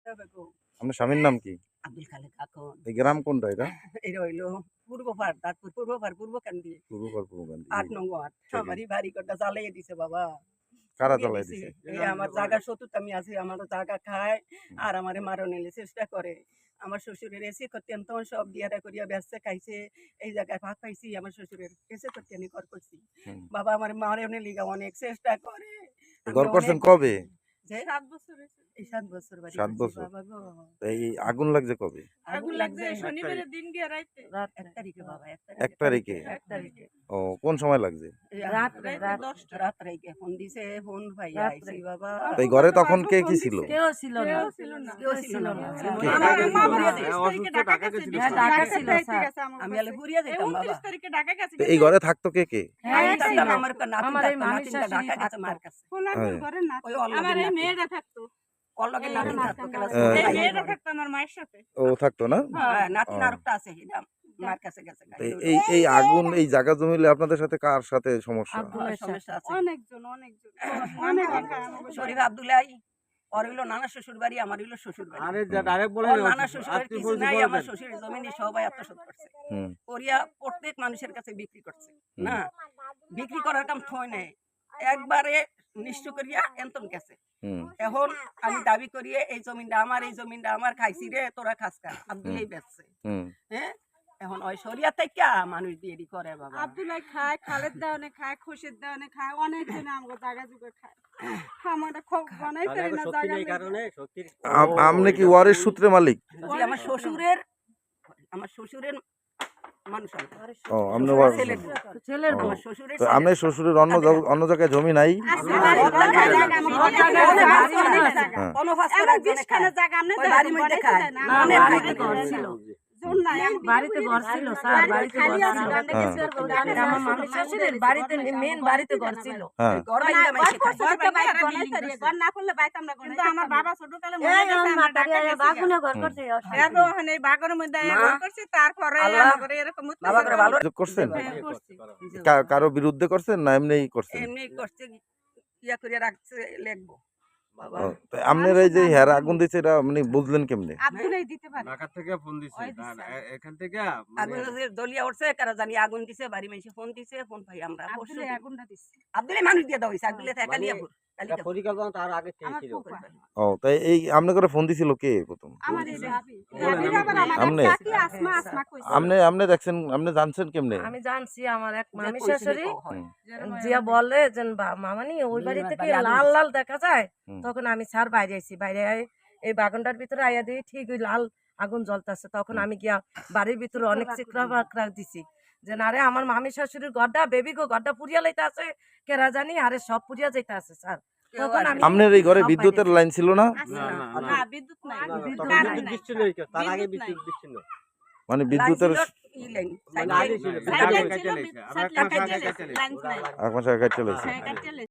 আপনার স্বামীর নাম কি? আব্দুল খালেক খাতুন। এই গ্রাম কোনটা এটা? এটা হইলো পূর্বপাড়, তারপর পূর্বপাড়, পূর্বকান্দি, পূর্বপাড় পূর্বকান্দি। ৮ নং ওয়ার্ড। আমারই বাড়ি ঘরটা জ্বালাইয়া দিছে বাবা। কারা পুড়িয়ে জ্বালাই দিছে। দিছে? এই আমার জায়গার শত্রুতা আমি আছি, আমারও জায়গা খায় আর আমারে মারণের চেষ্টা করে। আমার শ্বশুরের এসে করতেন তখন সব দিয়াটা করিয়া ব্যবসা খাইছে। এই জায়গায় ভাগ পাইছি আমার শ্বশুরের এসে করতে আমি ঘর করছি। বাবা আমার মারণের লিগা অনেক চেষ্টা করে। ঘর করছেন কবে? যে 7 বছর হইছে। এই 7 বছর বাড়ি 7 করছি বছর। বাবা গো। এই আগুন লাগছে কবে? আগুন লাগছে শনিবারের দিন গিয়া রাইতে। রাত 1 তারিখে বাবা 1 1 তারিখে। 1 তারিখে। ও কোন সময় লাগছে? রাত্রে 10টা রাত্রে ফোন দিছে, ফোন ভাইয়া আইছি বাবা। তো এই ঘরে তখন কে কি ছিল? কেউ ছিল না। কেউ ছিল না। ঢাকা ছিল স্যার। আমি আলে ঘুরিয়ে যেতাম বাবা। 29 তারিখে ঢাকা গেছে। তো এই ঘরে থাকতো কে কে? আমি থাকতাম, আমার আমার এই নাতিনটা মানুষের ঢাকা গেছে মার কাছে। ঘরে না। ওই অল্লগের আমার এই নাতি। মেয়েটা থাকতো। অল্লগের নাতিন থাকতো ক্লাস হ্যাঁ। এই 4 মেয়েটা থাকতো আমার মায়ের সাথে। ও থাকতো না? হ্যাঁ, নাতিন ও। আরেকটা আছে হিডাম মার কাছে গেছে। তো এই আগুন এই জায়গা জমিলে আপনাদের সাথে কার সাথে সমস্যা? সমস্যা আছে। অনেকজন। অনেক শরীফ আব্দুল্লাহ ওর হইলো নানা শ্বশুর বাড়ি, আমার হইলো শ্বশুর বাড়ি। আরে যা ডাইরেক্ট বলে ওর নানা শ্বশুরের কিছু নাই, আমার শ্বশুরের জমিনে সবাই আত্মসাৎ করছে। হুম। করিয়া প্রত্যেক মানুষের কাছে বিক্রি করছে। না বিক্রি করার কাম থয় নাই, একবারে নিশ্চয় করিয়া এন্তম গেছে। হুম। এখন আমি দাবি করিয়ে এই জমিনটা আমার খাইছি রে, তোরা খাস কা। আব্দুলাই বেচছে। হুম। হ্যাঁ, এখন ওই শরিয়া থেকে মানুষ দিয়ে করে বাবা। আব্দুল্লাহ খায়, খালেদ দেওয়ানে খায়, খুশির দেওয়ানে খায়, অনেক জন আমগো জায়গা জুগে খায়। আমরা খুব বানাইতে না জায়গা কারণে সত্যি আপনি কি ওয়ারিশ সূত্রে মালিক? জি, আমার শ্বশুরের মানুষ আমি। ও আপনি ছেলের ও। আমার শ্বশুরের তো আপনার শ্বশুরের অন্য জায়গায় জমি নাই? হ্যাঁ। কোনো ফাঁস করে একজনে খায়। ওই বাড়ির মধ্যে খায়। অনেক খাইতে ছিল। বাড়িতে ঘর ছিল স্যার, বাড়িতে ঘর ছিল। আমার মামির শ্বশুরের বাড়িতে মেন বাড়িতে ঘর ছিল। হ্যাঁ। ঘর ভাঙা মাইসে খায়। ঘর না করলে বাইতাম না, কিন্তু আমার বাবা ছোটকালে এই মরে গেছে, আমার আমরা ঢাকা মাতারিয়া গেছি। বাগুনে ঘর করছে। এরপর ওখানে এই বাগানের মধ্যে ঘর করছি, তারপরে আল্লাহ। আমাদের এরকম বাবা করে ভালো যোগ করছেন? হ্যাঁ, করছি। কারো বিরুদ্ধে করছেন না এমনিই করছেন? এমনি করছে, ইয়া করে রাখছে লিখবো বাবা। ও, তো আপনার এই যে হেরা আগুন দিচ্ছে এটা মানে বুঝলেন কেমনে? আব্দুলাই দিতে পারে। ঢাকা থেকে ফোন দিছে ওই দিছে। এখান থেকে আগুন যে দলিয়া উঠছে, কারা জানি আগুন দিছে, বাড়ি মাইসে ফোন দিছে, ফোন পাই আমরা আব্দুলাই আগুনটা দিছে। আব্দুলে মানুষ দিয়ে দাও হইছে, আব্দুলে থেকে কালিয়াপুর কালিকা পরিকল্পনা তার আগে থেকে আমার ছিল। ফুফা। ও তাই এই আপনি করে ফোন দিছিল কে প্রথম? আমার এই ভাবি। ভাবির আবার আমার আমনে? এক চাচি আসমা কইছে। আপনি দেখছেন, আপনি জানছেন কেমনে? আমি জানছি আমার এক যে মামি কইছিল শাশুড়ি তো হয়। জিয়া বলে যে মামানি ওই বাড়ি থেকে লাল লাল দেখা যায়। হুম। তখন আমি স্যার বাইরে আইছি, বাইরে আই এই বাগানটার ভিতরে আইয়া দিই ঠিক ওই লাল আগুন জ্বলতেছে। তখন আমি গিয়া বাড়ির ভিতরে অনেক চিকরা বাকরা দিছি যে না রে আমার মামি শাশুড়ির ঘরটা বেবি গো ঘরটা পুড়িয়া লইতে আছে, কেরা জানি আরে সব পুড়িয়া যাইতে আছে স্যার। তখন আমি আপনার এই ঘরে সব বিদ্যুতের বাইরে লাইন ছিল না? আছে না, না, না, না বিদ্যুৎ নাই। তখন কারেন্ট বিদ্যুৎ নাই। দিচ্ছিল তার আগে বিদ্যুৎ নাই। বিদ্যুৎ দিচ্ছিল মানে বিদ্যুতের মানে আগে ছিল সাইকেল ঢাকা ছিল, কেটে সাইকেল ঢাকা কেটে কেটে লাইন নাই। এক মাস আগে চলেছে। হ্যাঁ, কেটে